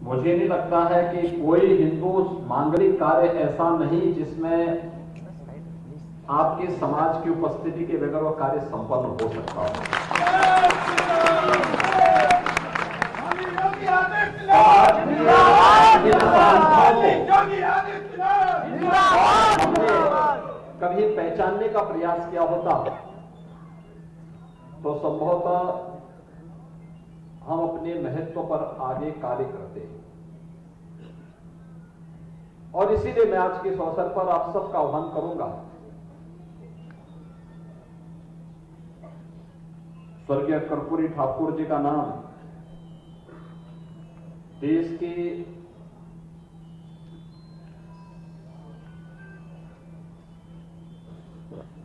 मुझे नहीं लगता है कि कोई हिंदू मांगलिक कार्य ऐसा नहीं जिसमें आपके समाज की उपस्थिति के बगैर वो कार्य संपन्न हो सकता हो। कभी पहचानने का प्रयास किया होता तो संभवतः हम अपने महत्व पर आगे कार्य करते हैं। और इसीलिए मैं आज के इस अवसर पर आप सबका आह्वान करूंगा, स्वर्गीय कर्पूरी ठाकुर जी का नाम देश की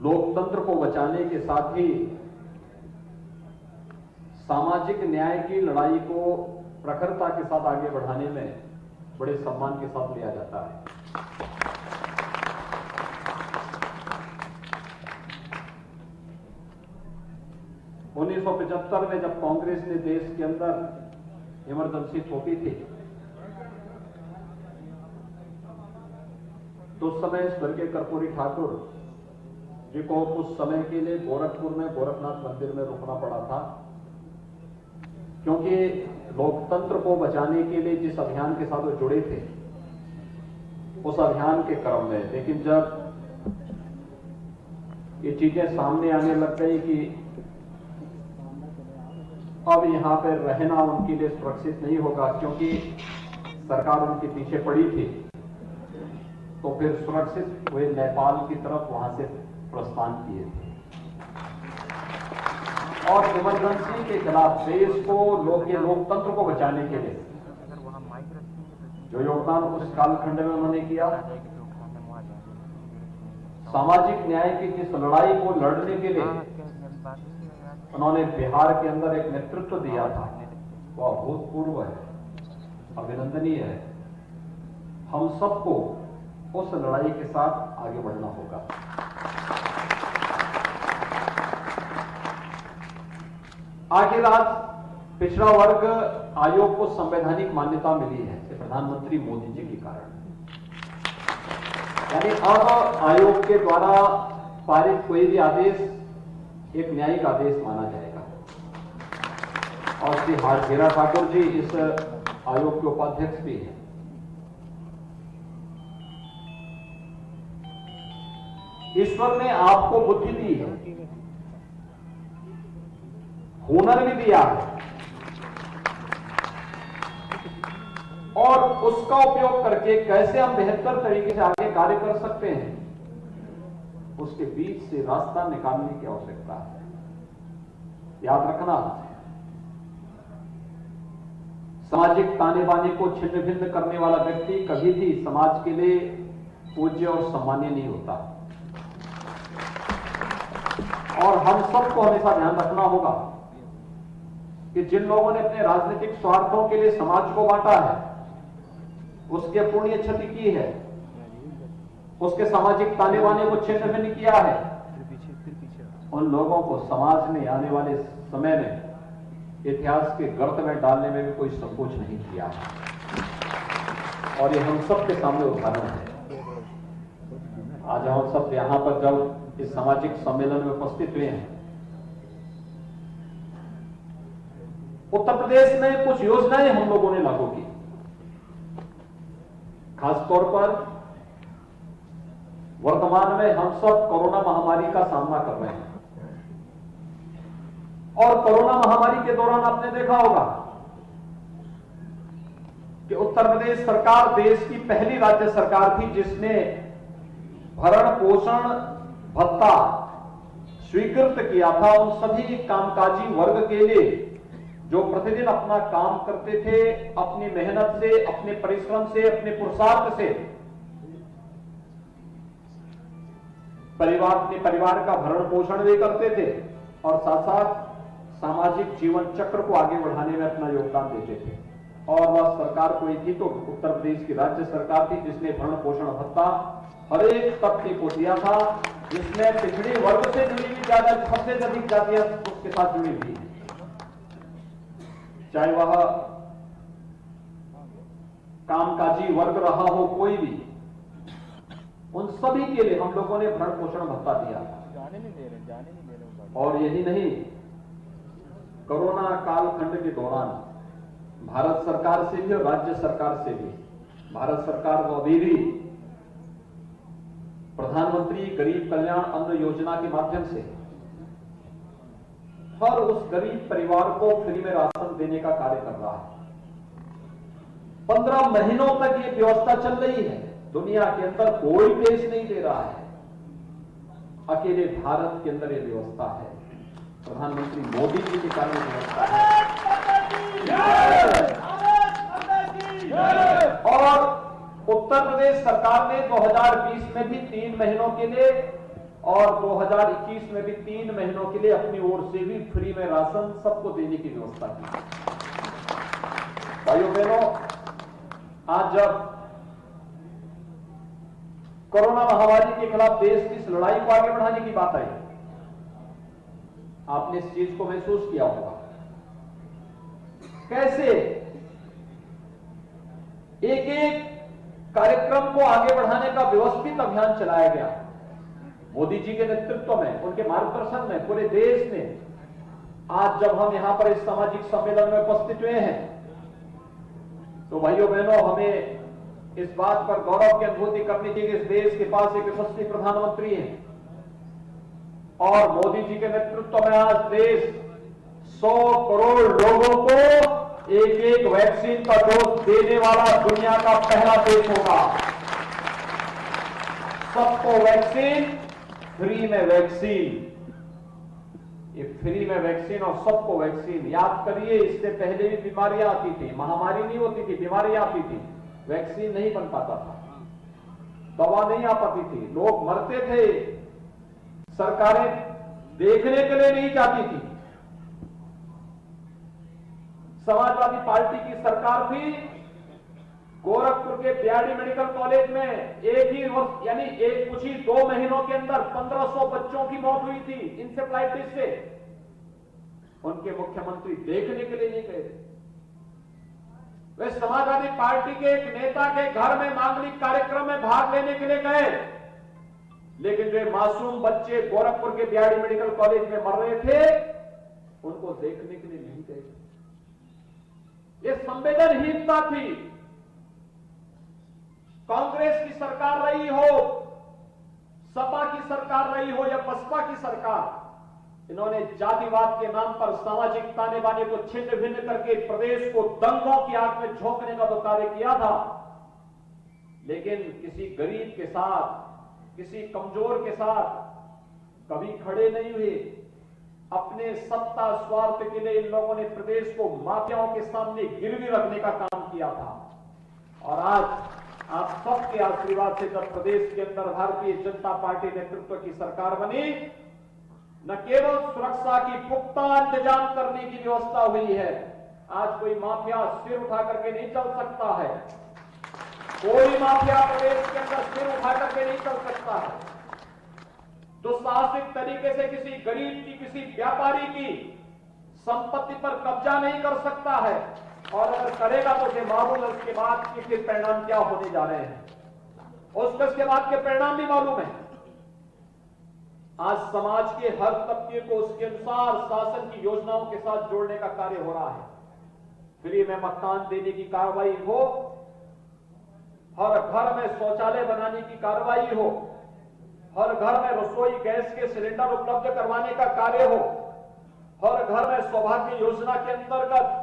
लोकतंत्र को बचाने के साथ ही सामाजिक न्याय की लड़ाई को प्रखरता के साथ आगे बढ़ाने में बड़े सम्मान के साथ लिया जाता है। उन्नीस 1975 में जब कांग्रेस ने देश के अंदर इमरजेंसी थोपी थी तो उस समय स्वर्गीय कर्पूरी ठाकुर जी को कुछ समय के लिए गोरखपुर में गोरखनाथ मंदिर में रुकना पड़ा था, क्योंकि लोकतंत्र को बचाने के लिए जिस अभियान के साथ वो जुड़े थे उस अभियान के क्रम में। लेकिन जब ये चीजें सामने आने लग गई कि अब यहां पर रहना उनके लिए सुरक्षित नहीं होगा क्योंकि सरकार उनके पीछे पड़ी थी, तो फिर सुरक्षित हुए नेपाल की तरफ वहां से प्रस्थान किए थे। और इमरजेंसी के खिलाफ देश को लोकतंत्र को बचाने के लिए जो योगदान उस कालखंड में उन्होंने किया, सामाजिक न्याय की जिस लड़ाई को लड़ने के लिए उन्होंने बिहार के अंदर एक नेतृत्व दिया था, वह अभूतपूर्व है, अभिनंदनीय है। हम सबको उस लड़ाई के साथ आगे बढ़ना होगा। आखिर आज पिछड़ा वर्ग आयोग को संवैधानिक मान्यता मिली है प्रधानमंत्री मोदी जी के कारण। यानी अब आयोग के द्वारा पारित कोई भी आदेश एक न्यायिक आदेश माना जाएगा। और श्री हेरा ठाकुर जी इस आयोग के उपाध्यक्ष भी हैं। ईश्वर ने आपको बुद्धि दी है, हुनर भी दिया है, और उसका उपयोग करके कैसे हम बेहतर तरीके से आगे कार्य कर सकते हैं, उसके बीच से रास्ता निकालने की आवश्यकता है। याद रखना, सामाजिक ताने बाने को छिन्न भिन्न करने वाला व्यक्ति कभी भी समाज के लिए पूज्य और सम्मानीय नहीं होता। और हम सबको हमेशा ध्यान रखना होगा कि जिन लोगों ने अपने राजनीतिक स्वार्थों के लिए समाज को बांटा है, उसके पुण्य क्षति की है, उसके सामाजिक ताने बाने को छिन्न भिन्न किया है, उन लोगों को समाज ने आने वाले समय में इतिहास के गर्त में डालने में भी कोई संकोच नहीं किया है। और ये हम सबके सामने उदाहरण है। आज हम सब यहां पर जब इस सामाजिक सम्मेलन में उपस्थित हुए हैं, उत्तर प्रदेश में कुछ योजनाएं हम लोगों ने लागू की। खासतौर पर वर्तमान में हम सब कोरोना महामारी का सामना कर रहे हैं, और कोरोना महामारी के दौरान आपने देखा होगा कि उत्तर प्रदेश सरकार देश की पहली राज्य सरकार थी जिसने भरण पोषण भत्ता स्वीकृत किया था उन सभी कामकाजी वर्ग के लिए जो प्रतिदिन अपना काम करते थे, अपनी मेहनत से, अपने परिश्रम से, अपने पुरुषार्थ से अपने परिवार का भरण पोषण भी करते थे और साथ साथ सामाजिक जीवन चक्र को आगे बढ़ाने में अपना योगदान देते थे। और वह सरकार कोई थी तो उत्तर प्रदेश की राज्य सरकार थी जिसने भरण पोषण भत्ता हर एक तबके को दिया था, जिसमें पिछड़े वर्ग से जुड़ी हुई ज्यादा सबसे अधिक जातियां उसके साथ जुड़ी हुई, चाहे वह कामकाजी वर्ग रहा हो कोई भी, उन सभी के लिए हम लोगों ने भरण पोषण भत्ता दिया। जाने नहीं दे रहे और यही नहीं, कोरोना कालखंड के दौरान भारत सरकार से भी और राज्य सरकार से भी, भारत सरकार को अभी भी प्रधानमंत्री गरीब कल्याण अन्न योजना के माध्यम से हर उस गरीब परिवार को फ्री में राशन देने का कार्य कर रहा है। 15 महीनों तक ये व्यवस्था चल रही है। दुनिया के अंदर कोई देश नहीं दे रहा है, अकेले भारत के अंदर ये व्यवस्था है। प्रधानमंत्री मोदी जी के कारण व्यवस्था है। और उत्तर प्रदेश सरकार ने 2020 में भी 3 महीनों के लिए और 2021 में भी 3 महीनों के लिए अपनी ओर से भी फ्री में राशन सबको देने की व्यवस्था की। भाइयों बहनों, आज जब कोरोना महामारी के खिलाफ देश की इस लड़ाई को आगे बढ़ाने की बात आई, आपने इस चीज को महसूस किया होगा कैसे एक एक कार्यक्रम को आगे बढ़ाने का व्यवस्थित अभियान चलाया गया। मोदी जी के नेतृत्व में, उनके मार्गदर्शन में पूरे देश ने, आज जब हम यहां पर इस सामाजिक सम्मेलन में उपस्थित हुए हैं, तो भाइयों बहनों, हमें इस बात पर गौरव की अनुभूति करनी चाहिए कि इस देश के पास एक यशस्वी प्रधानमंत्री है और मोदी जी के नेतृत्व में आज देश 100 करोड़ लोगों को एक एक वैक्सीन का डोज देने वाला दुनिया का पहला देश होगा। सबको वैक्सीन, फ्री में वैक्सीन। ये फ्री में वैक्सीन और सबको वैक्सीन, याद करिए, इससे पहले भी बीमारियां आती थी, महामारी नहीं होती थी, बीमारियां आती थी, वैक्सीन नहीं बन पाता था, दवा नहीं आ पाती थी, लोग मरते थे, सरकारें देखने के लिए नहीं जाती थी। समाजवादी पार्टी की सरकार थी, गोरखपुर के बीआरडी मेडिकल कॉलेज में एक ही वर्ष यानी कुछ ही 2 महीनों के अंदर 1500 बच्चों की मौत हुई थी इंसेफ्लाइटिस से। उनके मुख्यमंत्री देखने के लिए नहीं गए थे। वे समाजवादी पार्टी के एक नेता के घर में मांगलिक कार्यक्रम में भाग लेने के लिए गए, लेकिन जो मासूम बच्चे गोरखपुर के बीआरडी मेडिकल कॉलेज में मर रहे थे, उनको देखने के लिए नहीं गए। ये संवेदनहीनता थी। कांग्रेस की सरकार रही हो, सपा की सरकार रही हो या बसपा की सरकार, इन्होंने जातिवाद के नाम पर सामाजिक ताने बाने को छिन्न भिन्न करके प्रदेश को दंगों की आग में झोंकने का तो कार्य किया था, लेकिन किसी गरीब के साथ, किसी कमजोर के साथ कभी खड़े नहीं हुए। अपने सत्ता स्वार्थ के लिए इन लोगों ने प्रदेश को माफियाओं के सामने गिरवी रखने का काम किया था। और आज आप सबके आशीर्वाद से जब प्रदेश के अंदर भारतीय जनता पार्टी नेतृत्व की सरकार बनी, न केवल सुरक्षा की पुख्ता इंतजाम करने की व्यवस्था हुई है, आज कोई माफिया सिर उठा करके नहीं चल सकता है, कोई माफिया प्रदेश के अंदर सिर उठा करके नहीं चल सकता है। दुस्साहसिक तरीके से किसी गरीब की, किसी व्यापारी की संपत्ति पर कब्जा नहीं कर सकता है, और अगर करेगा तो उसे मालूम है उसके बाद कि फिर परिणाम क्या होने जा रहे हैं, उसके बाद के परिणाम भी मालूम है। आज समाज के हर तबके को उसके अनुसार शासन की योजनाओं के साथ जोड़ने का कार्य हो रहा है। फ्री में मकान देने की कार्रवाई हो, हर घर में शौचालय बनाने की कार्रवाई हो, हर घर में रसोई गैस के सिलेंडर उपलब्ध करवाने का कार्य हो, हर घर में सौभाग्य योजना के अंतर्गत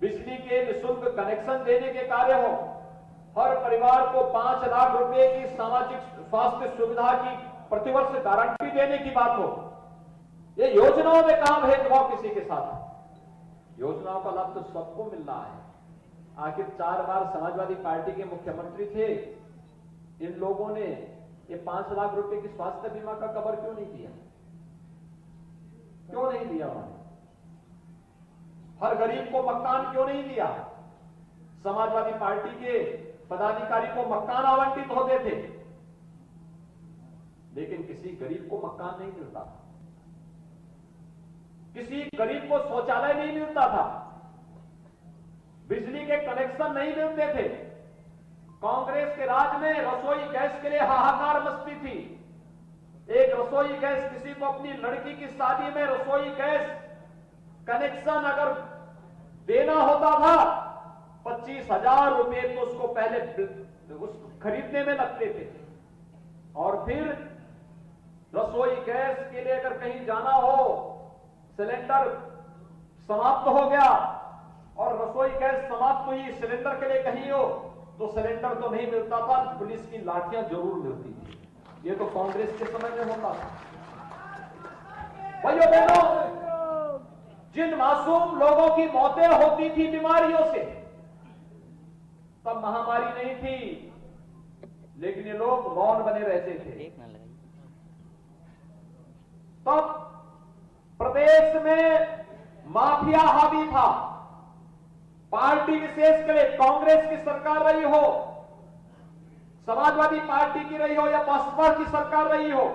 बिजली के निःशुल्क कनेक्शन देने के कार्य हो, हर परिवार को 5 लाख रुपए की सामाजिक स्वास्थ्य सुविधा की प्रतिवर्ष गारंटी देने की बात हो। ये योजनाओं में कहां भेदभाव किसी के साथ? योजनाओं का लाभ तो सबको मिल रहा है। आखिर 4 बार समाजवादी पार्टी के मुख्यमंत्री थे, इन लोगों ने ये 5 लाख रुपए की स्वास्थ्य बीमा का कवर क्यों नहीं दिया? क्यों नहीं दिया उन्होंने? हर गरीब को मकान क्यों नहीं दिया? समाजवादी पार्टी के पदाधिकारी को मकान आवंटित होते थे, लेकिन किसी गरीब को मकान नहीं मिलता था, किसी गरीब को शौचालय नहीं मिलता था, बिजली के कनेक्शन नहीं मिलते थे। कांग्रेस के राज में रसोई गैस के लिए हाहाकार मचती थी। एक रसोई गैस, किसी को अपनी लड़की की शादी में रसोई गैस कनेक्शन अगर देना होता था, 25,000 रुपए तो उसको पहले उस खरीदने में लगते थे। और फिर रसोई गैस के लिए अगर कहीं जाना हो, सिलेंडर समाप्त हो गया और रसोई गैस समाप्त हुई, सिलेंडर के लिए कहीं हो तो सिलेंडर तो नहीं मिलता था, पुलिस की लाठियां जरूर मिलती थी। ये तो कांग्रेस के समय में होता था। भाइयों बहनों, जिन मासूम लोगों की मौतें होती थी बीमारियों से, तब महामारी नहीं थी, लेकिन ये लोग मौन बने रहते थे। तब प्रदेश में माफिया हावी था। पार्टी विशेष के लिए कांग्रेस की सरकार रही हो, समाजवादी पार्टी की रही हो या बसपा की सरकार रही हो,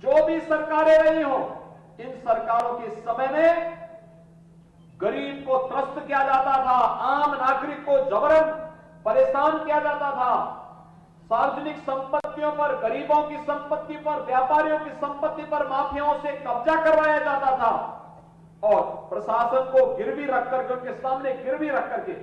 जो भी सरकारें रही हो, इन सरकारों के समय में गरीब को त्रस्त किया जाता था, आम नागरिक को जबरन परेशान किया जाता था। सार्वजनिक संपत्तियों पर, गरीबों की संपत्ति पर, व्यापारियों की संपत्ति पर माफियाओं से कब्जा करवाया जाता था और प्रशासन को गिरवी रख करके, उनके सामने गिरवी रख करके